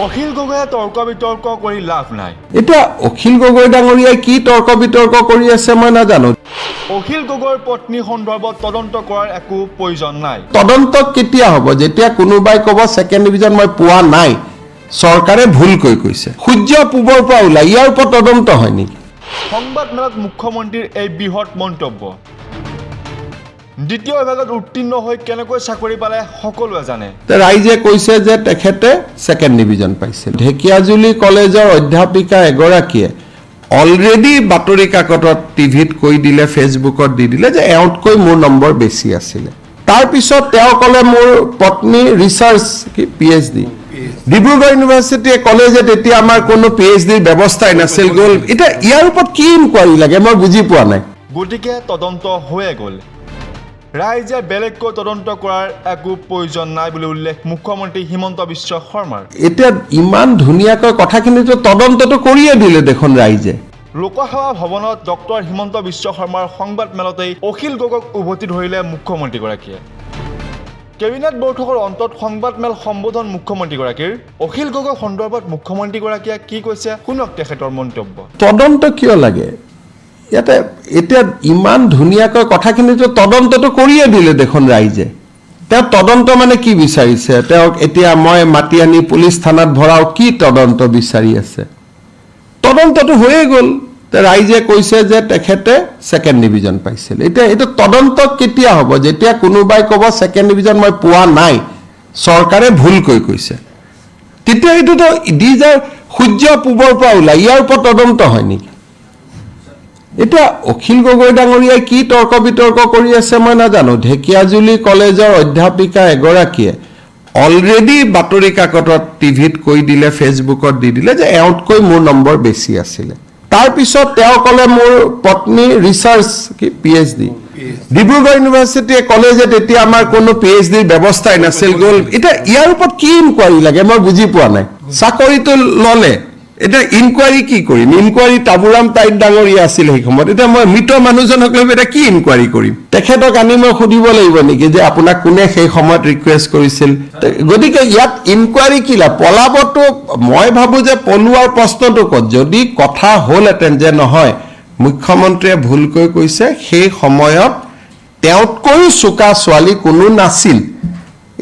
অখিল গগৈয়ে তৰ্ক বিতৰ্ক কৰি লাভ নাই। এটা অখিল গগৈ ডাঙৰীয়াই কি তৰ্ক বিতৰ্ক কৰি আছে মই নাজানো। অখিল গগৈৰ পত্নী সন্দৰ্ভত তদন্ত কৰাৰ একো প্ৰয়োজন নাই। তদন্ত কেতিয়া হ'ব? যেতিয়া কোনোবাই ক'ব ছেকেণ্ড ডিভিজন মই পোৱা নাই, চৰকাৰে ভুলকৈ কৈছে। সূৰ্য পূবৰ পৰা ওলাই, ইয়াৰ ওপৰত তদন্ত হয় নেকি? সংবাদ মেলত মুখ্যমন্ত্ৰীৰ এই বৃহৎ মন্তব্য। দ্বিতীয় বিভাগত উত্তীৰ্ণ হৈ কেনেকৈ চাকৰি পালে সকলোৱে জানে। ৰাইজে কৈছে যে তেখেতে ছেকেণ্ড ডিভিজন পাইছিল। ঢেকিয়াজুলি কলেজৰ অধ্যাপিকা এগৰাকীয়ে অলৰেডি বাতৰি কাকতত টিভিত কৈ দিলে, ফেচবুকত দি দিলে যে এওঁতকৈ মোৰ নম্বৰ বেছি আছিলে। তাৰপিছত তেওঁ ক'লে মোৰ পত্নী ৰিচাৰ্চ PhD ডিব্ৰুগড় ইউনিভাৰ্চিটিয়ে ক'লে যে তেতিয়া আমাৰ কোনো PhDৰ ব্যৱস্থাই নাছিল। গ'ল এতিয়া ইয়াৰ ওপৰত কি ইনকুৱাৰী লাগে মই বুজি পোৱা নাই। গতিকে তদন্ত হৈয়ে গ'ল। ৰাইজে বেলেগকৈ তদন্ত কৰাৰ একো প্ৰয়োজন নাই বুলি উল্লেখ মুখ্যমন্ত্ৰী হিমন্ত বিশ্ব শৰ্মাৰ। এতিয়া ইমান ধুনীয়াকৈ কথাখিনিতো তদন্তটো কৰিয়ে দিলে দেখোন ৰাইজে। লোকসেৱা ভৱনত ডক্টৰ হিমন্ত বিশ্ব শৰ্মাৰ সংবাদ মেলতেই অখিল গগৈক উভতি ধৰিলে মুখ্যমন্ত্ৰীগৰাকীয়ে। কেবিনেট বৈঠকৰ অন্তত সংবাদ মেল সম্বোধন মুখ্যমন্ত্ৰীগৰাকীৰ। অখিল গগৈ সন্দৰ্ভত মুখ্যমন্ত্ৰীগৰাকীয়ে কি কৈছে শুনক তেখেতৰ মন্তব্য। তদন্ত কিয় লাগে? ইয়াতে এতিয়া ইমান ধুনীয়াকৈ কথাখিনিতো তদন্তটো কৰিয়ে দিলে দেখোন ৰাইজে। তেওঁ তদন্ত মানে কি বিচাৰিছে? তেওঁক এতিয়া মই মাতি আনি পুলিচ থানাত ভৰাও, কি তদন্ত বিচাৰি আছে? তদন্তটো হৈয়ে গ'ল। ৰাইজে কৈছে যে তেখেতে ছেকেণ্ড ডিভিজন পাইছিল। এতিয়া এইটো তদন্ত কেতিয়া হ'ব? যেতিয়া কোনোবাই ক'ব ছেকেণ্ড ডিভিজন মই পোৱা নাই, চৰকাৰে ভুলকৈ কৈছে। তেতিয়া এইটোতো সূৰ্য পূবৰ পৰা ওলাই, ইয়াৰ ওপৰত তদন্ত হয় নেকি? এতিয়া অখিল গগৈ ডাঙৰীয়াই কি তৰ্ক বিতৰ্ক কৰি আছে মই নাজানো। ঢেকিয়াজুলি কলেজৰ অধ্যাপিকা এগৰাকীয়ে অলৰেডি বাতৰি কাকতত টিভিত কৈ দিলে, ফেচবুকত দি দিলে যে এওঁতকৈ মোৰ নম্বৰ বেছি আছিলে। তাৰপিছত তেওঁ ক'লে মোৰ পত্নী ৰিচাৰ্চ PhD ডিব্ৰুগড় ইউনিভাৰ্চিটিয়ে ক'লে যে তেতিয়া আমাৰ কোনো PhDৰ ব্যৱস্থাই নাছিল। গ'ল এতিয়া ইয়াৰ ওপৰত কি ইনকুৱাৰী লাগে মই বুজি পোৱা নাই। চাকৰিটো ল'লে, এতিয়া ইনকুৱাৰী কি কৰিম? ইনকুৱাৰী তাবুৰাম তাইত ডাঙৰীয়া আছিল সেই সময়ত। এতিয়া মই মৃত মানুহজনক লৈ এতিয়া কি ইনকুৱাৰী কৰিম? তেখেতক আনি মই সুধিব লাগিব নেকি যে আপোনাক কোনে সেই সময়ত ৰিকুৱেষ্ট কৰিছিল? গতিকে ইয়াত ইনকুৱাৰী কি লাভ? পলাবতো মই ভাবোঁ যে পলোৱাৰ প্ৰশ্নটো ক'ত? যদি কথা হ'লহেঁতেন যে নহয় মুখ্যমন্ত্ৰীয়ে ভুলকৈ কৈছে, সেই সময়ত তেওঁতকৈও চোকা ছোৱালী কোনো নাছিল।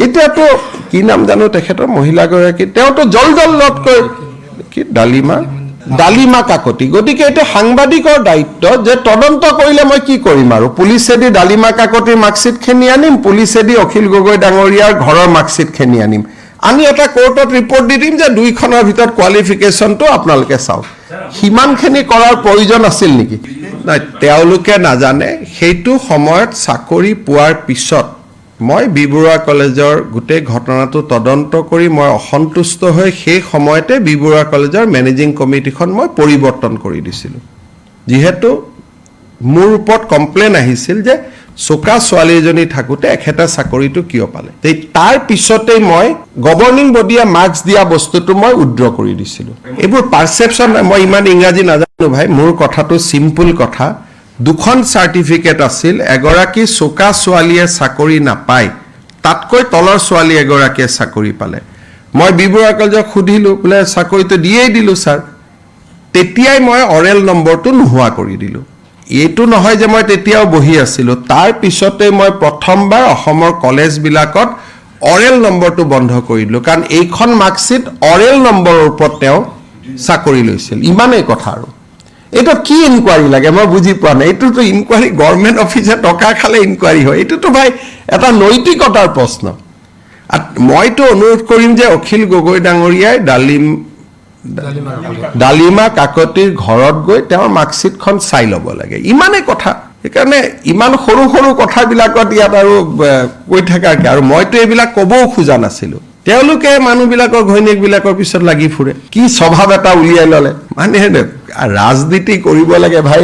এতিয়াতো কি নাম জানো তেখেতৰ মহিলাগৰাকী, তেওঁতো জলজলতকৈ কি ডালিমা কাকতি। গতিকে এতিয়া সাংবাদিকৰ দায়িত্ব যে তদন্ত কৰিলে মই কি কৰিম আৰু? পুলিচেদি ডালিমা কাকতিৰ মাৰ্কশ্বিটখিনি আনিম, পুলিচেদি অখিল গগৈ ডাঙৰীয়াৰ ঘৰৰ মাৰ্কশ্বিটখিনি আনিম, আনি এটা কোৰ্টত ৰিপৰ্ট দি দিম যে দুইখনৰ ভিতৰত কোৱালিফিকেশ্যনটো আপোনালোকে চাওক। সিমানখিনি কৰাৰ প্ৰয়োজন আছিল নেকি? নাই, তেওঁলোকে নাজানে। সেইটো সময়ত চাকৰি পোৱাৰ পিছত মই বি বৰুৱা কলেজৰ গোটেই ঘটনাটো তদন্ত কৰি মই অসন্তুষ্ট হৈ সেই সময়তে বি বৰুৱা কলেজৰ মেনেজিং কমিটিখন মই পৰিৱৰ্তন কৰি দিছিলোঁ। যিহেতু মোৰ ওপৰত কমপ্লেইন আহিছিল যে চোকা ছোৱালী এজনী থাকোঁতে এখেতে চাকৰিটো কিয় পালে। তাৰ পিছতেই মই গভৰ্ণিং বডিয়ে মাৰ্কছ দিয়া বস্তুটো মই উইথড্ৰ কৰি দিছিলোঁ। এইবোৰ পাৰচেপশ্যন, মই ইমান ইংৰাজী নাজানো ভাই, মোৰ কথাটো চিম্পুল কথা। দুখন চাৰ্টিফিকেট আছিল, এগৰাকী চোকা ছোৱালীয়ে চাকৰি নাপায়, তাতকৈ তলৰ ছোৱালী এগৰাকীয়ে চাকৰি পালে। মই বি বৰুৱা কলেজক সুধিলোঁ, বোলে চাকৰিটো দিয়েই দিলোঁ ছাৰ। তেতিয়াই মই অৰেল নম্বৰটো নোহোৱা কৰি দিলোঁ। এইটো নহয় যে মই তেতিয়াও বহি আছিলোঁ, তাৰ পিছতে মই প্ৰথমবাৰ অসমৰ কলেজবিলাকত অৰেল নম্বৰটো বন্ধ কৰি দিলোঁ। কাৰণ এইখন মাৰ্কশ্বিট অৰেল নম্বৰৰ ওপৰত তেওঁ চাকৰি লৈছিল। ইমানেই কথা আৰু। এইটো কি ইনকুৱাৰী লাগে মই বুজি পোৱা নাই। এইটোতো ইনকুৱাৰী গভৰ্ণমেণ্ট অফিচে টকা খালে ইনকুৱাৰী হয়। এইটোতো ভাই এটা নৈতিকতাৰ প্ৰশ্ন। মইতো অনুৰোধ কৰিম যে অখিল গগৈ ডাঙৰীয়াই ডালিমা কাকতিৰ ঘৰত গৈ তেওঁৰ মাৰ্কশ্বিটখন চাই ল'ব লাগে। ইমানেই কথা। সেইকাৰণে ইমান সৰু সৰু কথাবিলাকত ইয়াত আৰু কৈ থাকাৰ কি? আৰু মইতো এইবিলাক ক'বও খোজা নাছিলোঁ। তেওঁলোকে মানুহবিলাকৰ ঘৈণীয়েকবিলাকৰ পিছত লাগি ফুৰে। কি স্বভাৱ এটা উলিয়াই ল'লে। মানে ৰাজনীতি কৰিব লাগে ভাই,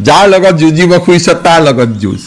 যাৰ লগত যুঁজিব খুজিছ তাৰ লগত যুঁজ।